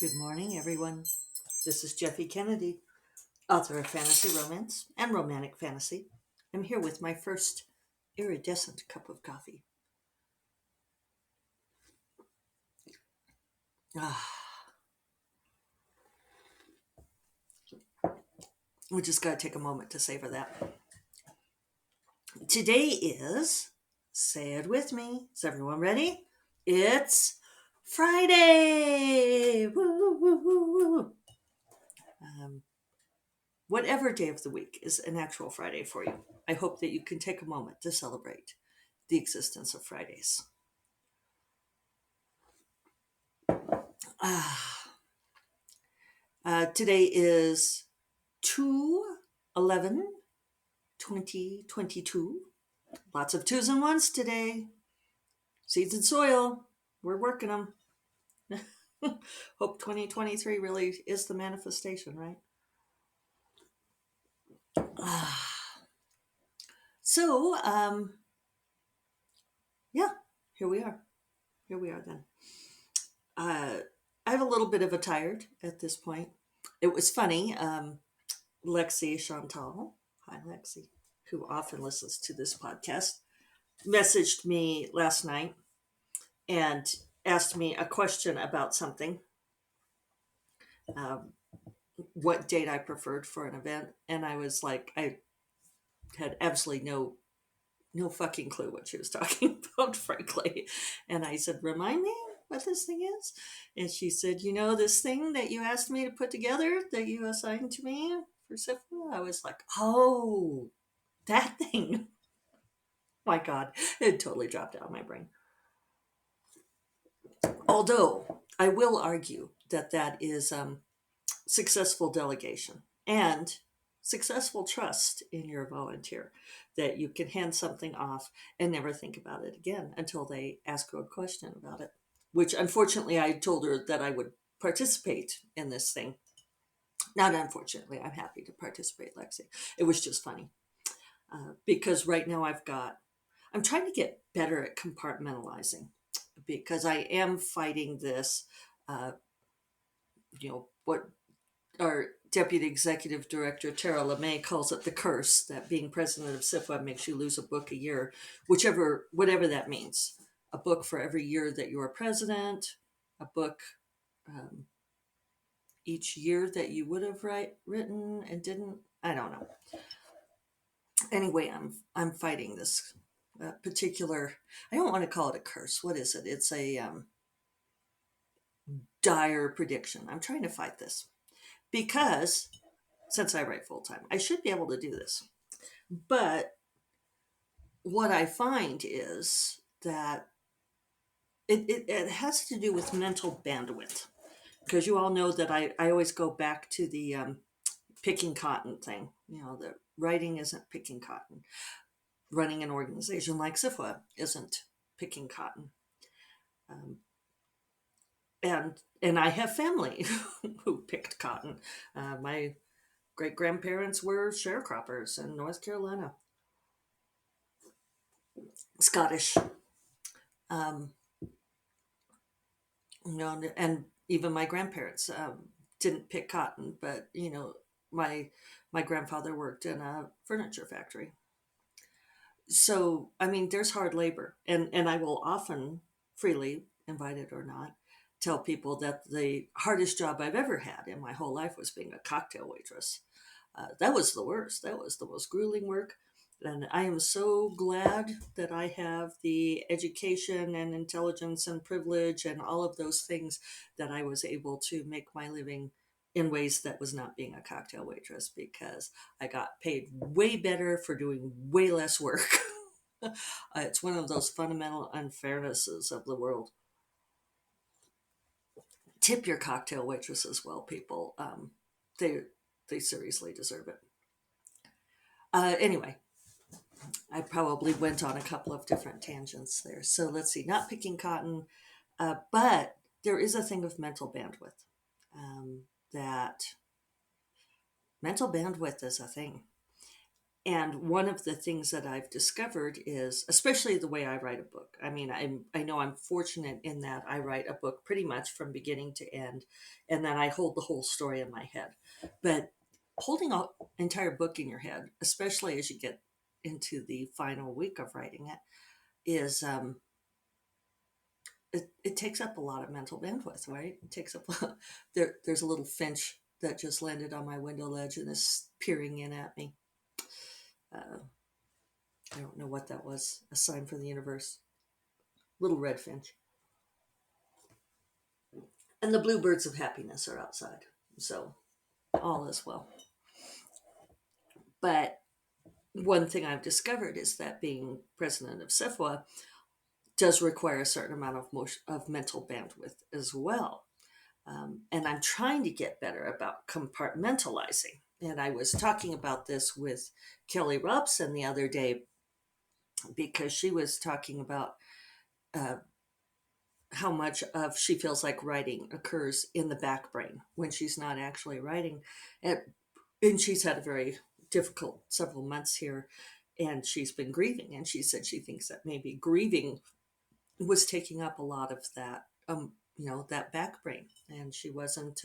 Good morning, everyone. This is Jeffy Kennedy, author of fantasy romance and romantic fantasy. I'm here with my first iridescent cup of coffee. Ah, we just got to take a moment to savor that. Today is, say it with me. Is everyone ready? It's Friday! Woo, woo, woo, woo. Um, whatever day of the week is an actual Friday for you, I hope that you can take a moment to celebrate the existence of Fridays. Ah, today is 2/11/2022. Lots of twos and ones today. Seeds and soil. We're working them. Hope 2023 really is the manifestation, right? Ah, so, yeah, here we are. Here we are then. Uh, I have a little bit of a tired at this point. It was funny. Lexi Chantal, hi Lexi, who often listens to this podcast, messaged me last night and asked me a question about something, um, what date I preferred for an event, and I was like, I had absolutely no fucking clue what she was talking about, frankly. And I said, remind me what this thing is. And she said, this thing that you asked me to put together that you assigned to me for SIFMA? I was like, oh, that thing. My God, it totally dropped out of my brain. Although I will argue that that is successful delegation and successful trust in your volunteer, that you can hand something off and never think about it again until they ask you a question about it, which unfortunately I told her that I would participate in this thing. Not unfortunately, I'm happy to participate, Lexi. It was just funny because right now I'm trying to get better at compartmentalizing because I am fighting this, what our Deputy Executive Director Tara LeMay calls it the curse that being president of SIFWA makes you lose a book a year, whatever that means. A book for every year that you are president, a book um, each year that you would have written and didn't. I don't know. Anyway, I'm fighting this particular. I don't want to call it a curse. What is it? It's a dire prediction. I'm trying to fight this because since I write full time, I should be able to do this. But what I find is that it has to do with mental bandwidth. Because you all know that I always go back to the picking cotton thing. That writing isn't picking cotton. Running an organization like SIFWA isn't picking cotton. Um, and I have family who picked cotton. My great grandparents were sharecroppers in North Carolina, Scottish. Um, and even my grandparents didn't pick cotton, but my grandfather worked in a furniture factory. So I mean, there's hard labor, and I will often, freely, invited or not, tell people that the hardest job I've ever had in my whole life was being a cocktail waitress. That was the worst. That was the most grueling work. And I am so glad that I have the education and intelligence and privilege and all of those things that I was able to make my living in ways that was not being a cocktail waitress, because I got paid way better for doing way less work. It's one of those fundamental unfairnesses of the world. Tip your cocktail waitresses well, people. They they seriously deserve it. Anyway, I probably went on a couple of different tangents there. So let's see, not picking cotton, but there is a thing of mental bandwidth. That mental bandwidth is a thing. And one of the things that I've discovered is, especially the way I write a book. I mean, I know I'm fortunate in that I write a book pretty much from beginning to end, and then I hold the whole story in my head. But holding an entire book in your head, especially as you get into the final week of writing it, is it takes up a lot of mental bandwidth, right? It takes up there's a little finch that just landed on my window ledge and is peering in at me. Uh, I don't know what that was. A sign from the universe. Little red finch. And the bluebirds of happiness are outside. So all is well. But one thing I've discovered is that being president of SIFWA does require a certain amount of mental bandwidth as well. And I'm trying to get better about compartmentalizing. And I was talking about this with Kelly Robson the other day because she was talking about uh, how much of she feels like writing occurs in the back brain when she's not actually writing. And she's had a very difficult several months here, and she's been grieving. And she said she thinks that maybe grieving was taking up a lot of that, that back brain. And she wasn't,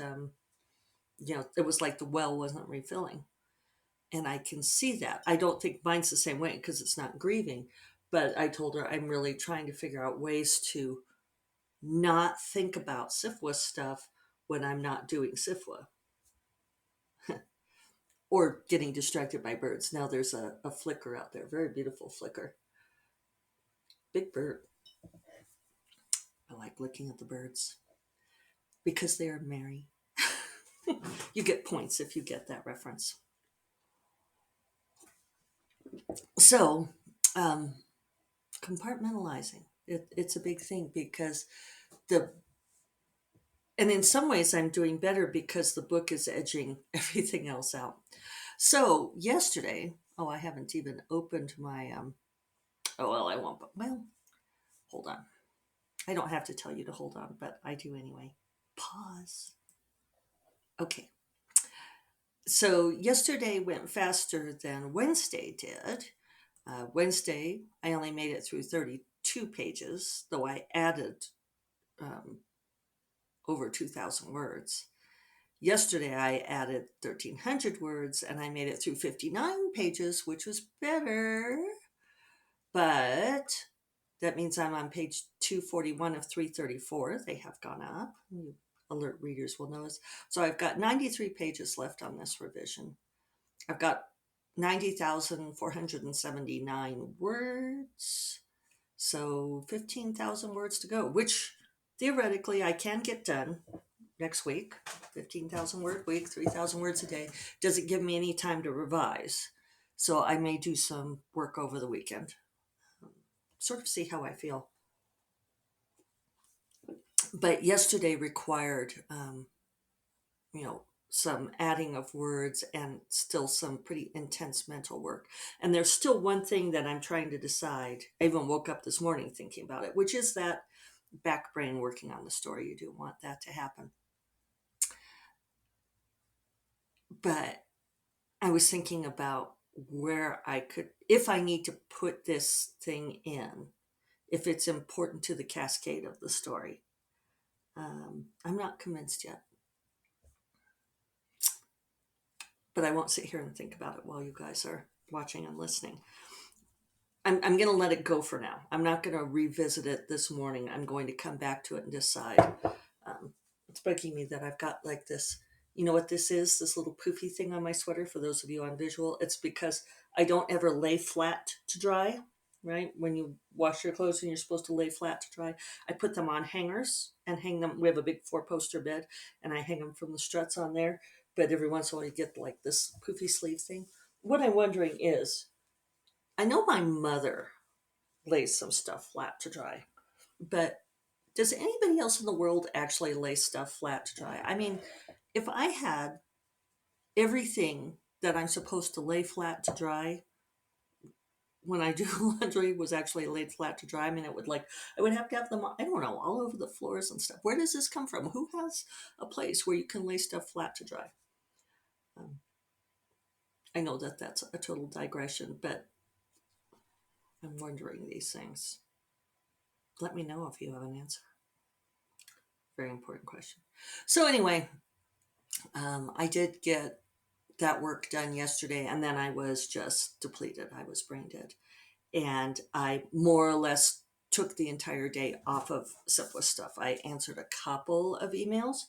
it was like the well wasn't refilling. And I can see that. I don't think mine's the same way because it's not grieving. But I told her I'm really trying to figure out ways to not think about SIFWA stuff when I'm not doing SIFWA or getting distracted by birds. Now there's a flicker out there, very beautiful flicker. Big bird. I like looking at the birds because they are merry. You get points if you get that reference. So, um, compartmentalizing. It's a big thing because the and in some ways I'm doing better because the book is edging everything else out. So yesterday, oh, I haven't even opened my oh well, I won't. But well, hold on. I don't have to tell you to hold on, but I do anyway. Pause. Okay. So yesterday went faster than Wednesday did. Wednesday, I only made it through 32 pages, though I added um, over 2,000 words. Yesterday, I added 1,300 words and I made it through 59 pages, which was better. But that means I'm on page 241 of 334. They have gone up. You alert readers will notice. So I've got 93 pages left on this revision. I've got 90,479 words. So 15,000 words to go, which theoretically I can get done next week. 15,000 word week, 3,000 words a day. Doesn't give me any time to revise. So I may do some work over the weekend. Sort of see how I feel. But yesterday required, some adding of words and still some pretty intense mental work. And there's still one thing that I'm trying to decide. I even woke up this morning thinking about it, which is that back brain working on the story. You do want that to happen. But I was thinking about where I could, if I need to put this thing in, if it's important to the cascade of the story. I'm not convinced yet. But I won't sit here and think about it while you guys are watching and listening. I'm going to let it go for now. I'm not going to revisit it this morning. I'm going to come back to it and decide. It's bugging me that I've got like this. You know what this is? This little poofy thing on my sweater, for those of you on visual. It's because I don't ever lay flat to dry, right? When you wash your clothes and you're supposed to lay flat to dry, I put them on hangers and hang them. We have a big 4-poster bed and I hang them from the struts on there. But every once in a while you get like this poofy sleeve thing. What I'm wondering is, I know my mother lays some stuff flat to dry, but does anybody else in the world actually lay stuff flat to dry? I mean, if I had everything that I'm supposed to lay flat to dry when I do laundry was actually laid flat to dry, I mean, I would have to have them, I don't know, all over the floors and stuff. Where does this come from? Who has a place where you can lay stuff flat to dry? Um, I know that that's a total digression, but I'm wondering these things. Let me know if you have an answer. Very important question. So anyway, I did get that work done yesterday, and then I was just depleted. I was brain dead, and I more or less took the entire day off of simplest stuff. I answered a couple of emails,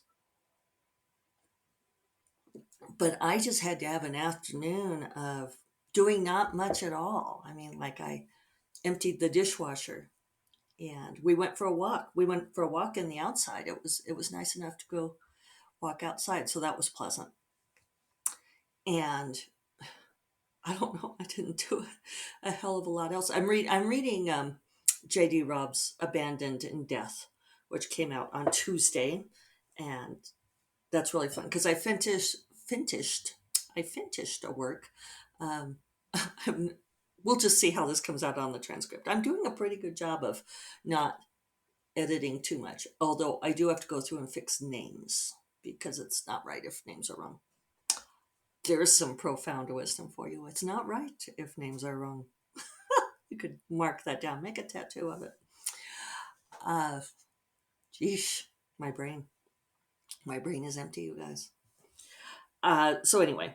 but I just had to have an afternoon of doing not much at all. I mean, like I emptied the dishwasher and we went for a walk. We went for a walk in the outside. It was nice enough to go walk outside, so that was pleasant. And I don't know, I didn't do a hell of a lot else. I'm reading J.D. Robb's Abandoned in Death, which came out on Tuesday, and that's really fun because finished I finished a work. Um, we'll just see how this comes out on the transcript. I'm doing a pretty good job of not editing too much, although I do have to go through and fix names because it's not right if names are wrong. There's some profound wisdom for you. It's not right if names are wrong. You could mark that down, make a tattoo of it. Uh, Geesh, my brain. My brain is empty, you guys. So anyway,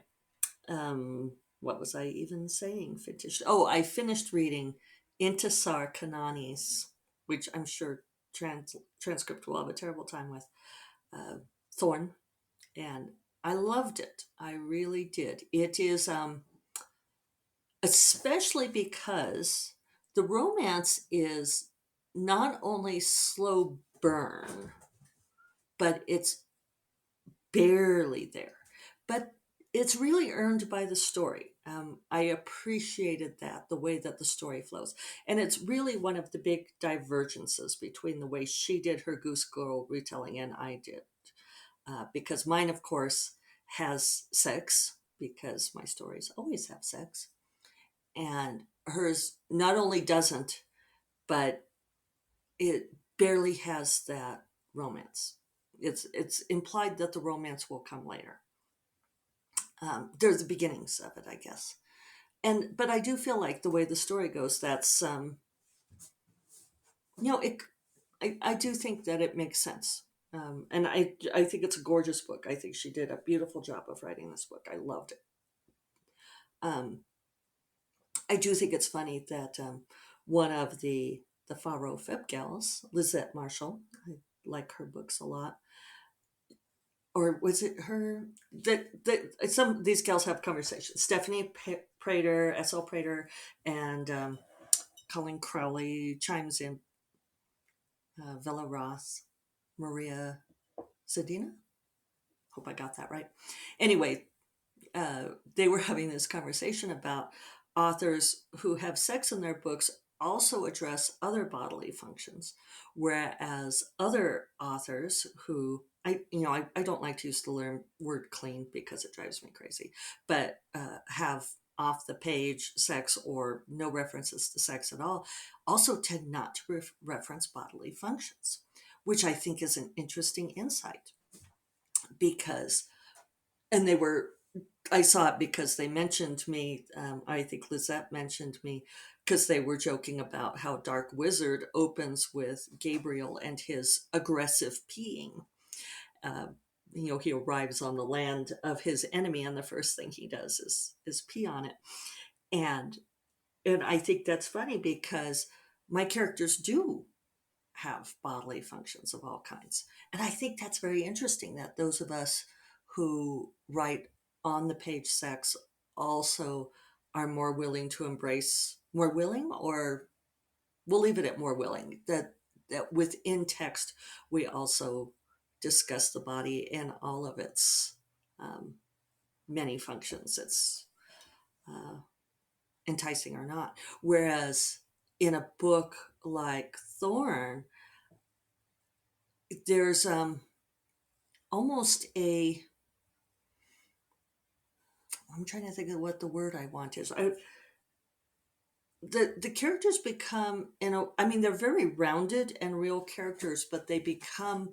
um, what was I even saying? Finished. Oh, I finished reading Intisar Kanani's, which I'm sure transcript will have a terrible time with. Thorn, and I loved it. I really did. It is, especially because the romance is not only slow burn, but it's barely there. But it's really earned by the story. I appreciated that, the way that the story flows. And it's really one of the big divergences between the way she did her Goose Girl retelling and I did. Because mine, of course, has sex, because my stories always have sex. And hers not only doesn't, but it barely has that romance. It's implied that the romance will come later. There's the beginnings of it, I guess. But I do feel like the way the story goes, that's it. I do think that it makes sense. And I think it's a gorgeous book. I think she did a beautiful job of writing this book. I loved it. Um, I do think it's funny that one of the Faro Feb gals, Lizette Marshall, I like her books a lot. Or was it her that some of these gals have conversations? Stephanie Prater, S.L. Prater, and Colleen Crowley chimes in. Villa Ross, Maria Zadina. Hope I got that right. Anyway, they were having this conversation about authors who have sex in their books also address other bodily functions, whereas other authors who I don't like to use the word clean because it drives me crazy, but have off the page sex or no references to sex at all also tend not to reference bodily functions, which I think is an interesting insight because, and they were I saw it because they mentioned me. I think Lizette mentioned me because they were joking about how Dark Wizard opens with Gabriel and his aggressive peeing. Uh, he arrives on the land of his enemy, and the first thing he does is pee on it. And I think that's funny because my characters do have bodily functions of all kinds. And I think that's very interesting that those of us who write on the page sex also are more willing to embrace, more willing, or we'll leave it at more willing, that within text we also discuss the body in all of its um, many functions. It's uh, enticing or not. Whereas in a book like Thorn, there's almost a, I'm trying to think of what the word I want is. The characters become, I mean, they're very rounded and real characters, but they become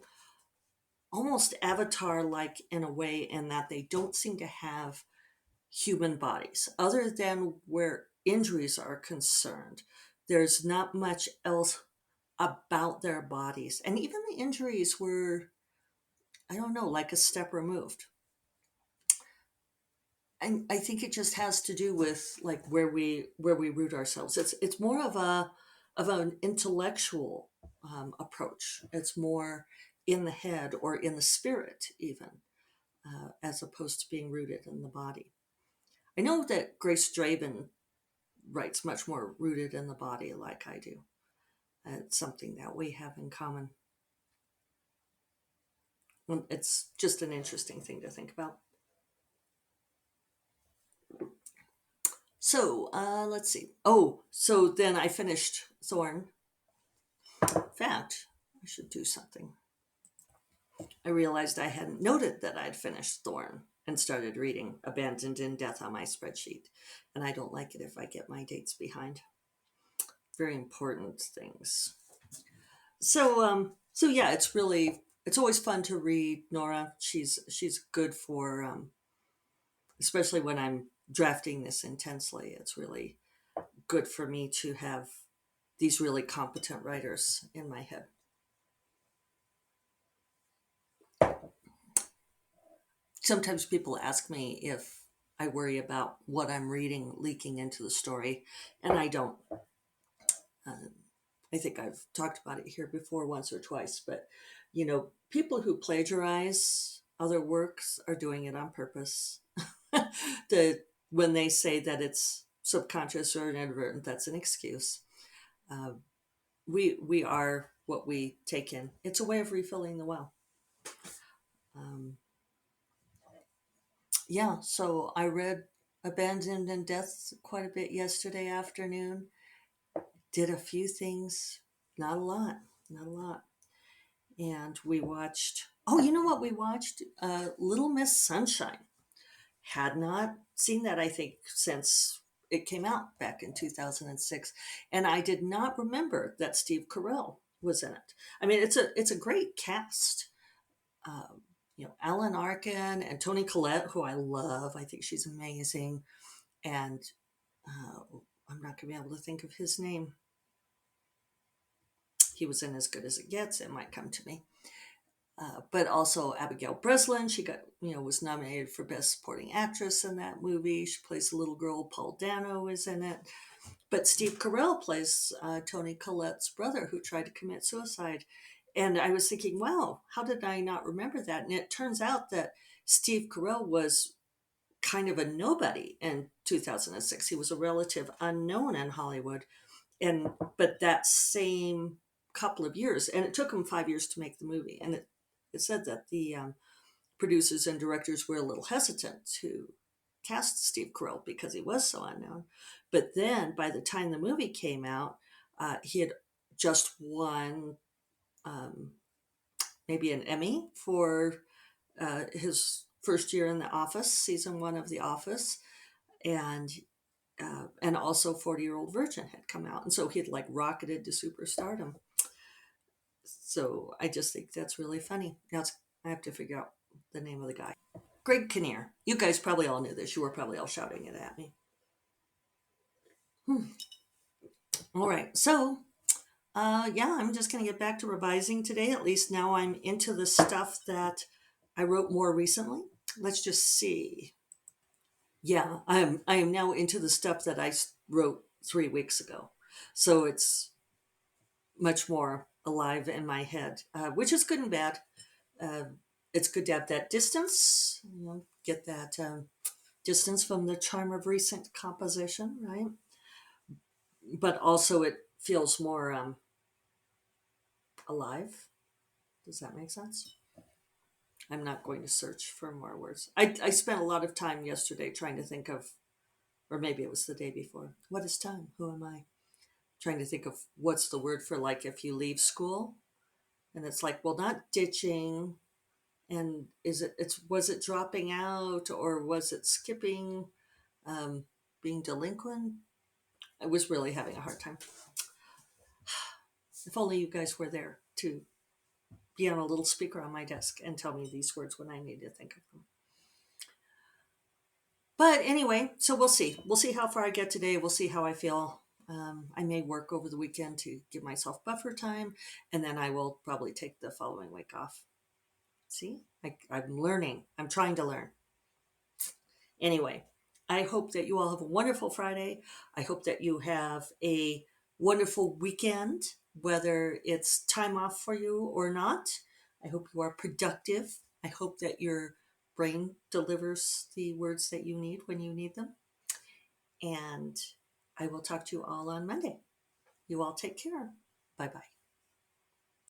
almost avatar like in a way, in that they don't seem to have human bodies. Other than where injuries are concerned, there's not much else about their bodies. And even the injuries were, I don't know, like a step removed. And I think it just has to do with like where we root ourselves. It's more of an intellectual approach. It's more in the head or in the spirit even, as opposed to being rooted in the body. I know that Grace Draven writes much more rooted in the body, like I do. It's something that we have in common. It's just an interesting thing to think about. So let's see. Oh, so then I finished Thorn. In fact, I should do something. I realized I hadn't noted that I'd finished Thorn and started reading Abandoned in Death on my spreadsheet. And I don't like it if I get my dates behind. Very important things. So yeah, it's always fun to read Nora. She's good for especially when I'm drafting this intensely. It's really good for me to have these really competent writers in my head. Sometimes people ask me if I worry about what I'm reading leaking into the story, and I don't. Uh, I think I've talked about it here before once or twice, but people who plagiarize other works are doing it on purpose. When they say that it's subconscious or inadvertent, that's an excuse. Uh, we are what we take in. It's a way of refilling the well. Um, yeah, so I read Abandoned in Death quite a bit yesterday afternoon. Did a few things, not a lot, not a lot. And we watched, oh, you know what we watched? Little Miss Sunshine. Had not seen that, I think, since it came out back in 2006. And I did not remember that Steve Carell was in it. I mean, it's a great cast. Um, Alan Arkin and Toni Collette, who I love. I think she's amazing. And uh, I'm not going to be able to think of his name. He was in As Good as It Gets. It might come to me. But also Abigail Breslin, she was nominated for Best Supporting Actress in that movie. She plays a little girl. Paul Dano is in it. But Steve Carell plays Toni Collette's brother who tried to commit suicide. And I was thinking, wow, how did I not remember that? And it turns out that Steve Carell was kind of a nobody in 2006. He was a relative unknown in Hollywood. But that same couple of years, and it took him 5 years to make the movie. And it said that the producers and directors were a little hesitant to cast Steve Carell because he was so unknown. But then by the time the movie came out, he had just won um, maybe an Emmy for his first year in The Office, season one of The Office. And also 40-Year-Old Virgin had come out. And so he had like rocketed to superstardom. So I just think that's really funny. Now I have to figure out the name of the guy. Greg Kinnear. You guys probably all knew this. You were probably all shouting it at me. All right. So, yeah, I'm just going to get back to revising today. At least now I'm into the stuff that I wrote more recently. Let's just see. Yeah, I am now into the stuff that I wrote 3 weeks ago. So it's much more alive in my head, which is good and bad. Uh, it's good to have that distance, get that distance from the charm of recent composition, right? But also it feels more alive. Does that make sense? I'm not going to search for more words. I spent a lot of time yesterday trying to think of, or maybe it was the day before, what is time? Who am I? Trying to think of what's the word for like if you leave school. And it's like, well, not ditching. And was it dropping out or was it skipping, being delinquent? I was really having a hard time. If only you guys were there to be on a little speaker on my desk and tell me these words when I need to think of them. But anyway, so we'll see. We'll see how far I get today. We'll see how I feel. I may work over the weekend to give myself buffer time, and then I will probably take the following week off. See, I'm learning. I'm trying to learn. Anyway, I hope that you all have a wonderful Friday. I hope that you have a wonderful weekend, whether it's time off for you or not. I hope you are productive. I hope that your brain delivers the words that you need when you need them. And I will talk to you all on Monday. You all take care. Bye bye.